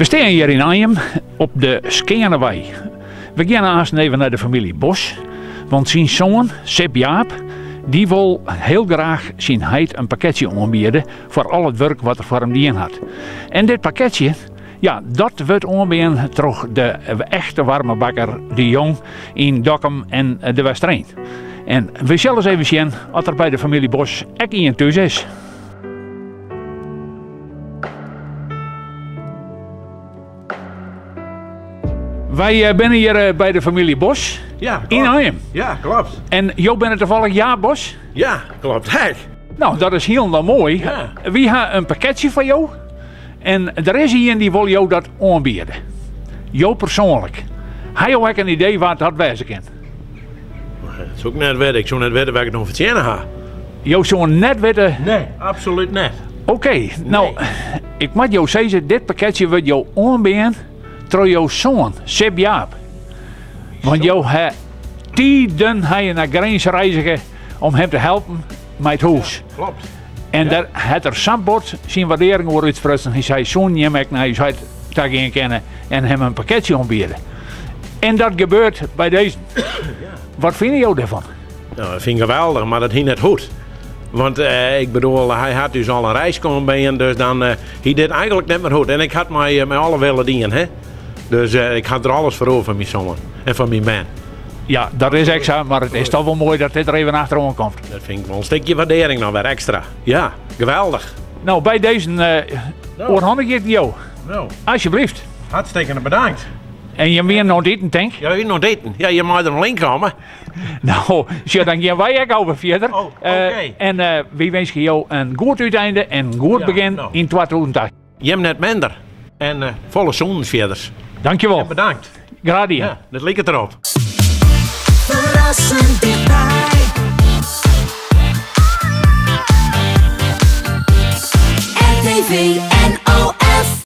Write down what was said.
We staan hier in Arnhem op de Skeerneweg. We gaan eerst even naar de familie Bos. Want zijn zoon, Seb Jaap, die wil heel graag zijn heid een pakketje aanbieden voor al het werk wat er voor hem dien had. En dit pakketje, ja, dat wordt aanbieden door de echte warme bakker De Jong in Dokkum en de Westrijn. En we zullen eens even zien wat er bij de familie Bos echt in thuis is. Wij zijn hier bij de familie Bos. Ja, klopt. In Arnhem. Ja, klopt. En jou bent toevallig Jaap Bos? Ja, klopt. Hey. Nou, dat is heel mooi. Ja. Wie heeft een pakketje van jou? En er is iemand die wil jou dat aanbieden. Jou persoonlijk. Heb je ook een idee wat dat wezen kan? Dat is ook net weten. Ik zou net weten waar ik nog vertellen ga. Jou zou net weten. Nee, absoluut niet. Oké, nou, ik moet jou zeggen, dit pakketje wordt jou aanbieden door jouw zoon, Seb Jaap. Want jou hebt tijden naar grens reizigen om hem te helpen met het huis. Klopt. En daar had er Sambord zijn waardering over uitspreken. Hij zei, zo'n neem ik naar je huis te gaan kennen en hem een pakketje aanbieden. En dat gebeurt bij deze. Wat vind je daarvan? Nou, dat vind ik geweldig, maar dat ging net goed. Want ik bedoel, hij had dus al een reis komen bij en dus dan, hij deed eigenlijk net meer goed. En ik had mij met alle willen dienen, hè. Dus ik had er alles voor over van mijn zoon en van mijn man. Ja, dat is extra, maar het is toch wel mooi dat dit er even achterom komt. Dat vind ik wel een stukje waardering nog weer extra. Ja, geweldig. Nou, bij deze oorhandig ik jou. Nou, Alsjeblieft. hartstikke bedankt. En je meer nog dit tank? Ja, je nog daten. Ja, je mag er nog in komen. Nou, zo dan gaan wij ook over verder. Oh, oké. En wie wens je jou een goed uiteinde en een goed begin nou. in 2008. Je hebt net minder. En volle zon verder. Dankjewel. Ja, bedankt. Graag Ja, dat lijkt het erop. Verrassend dichtbij. RTV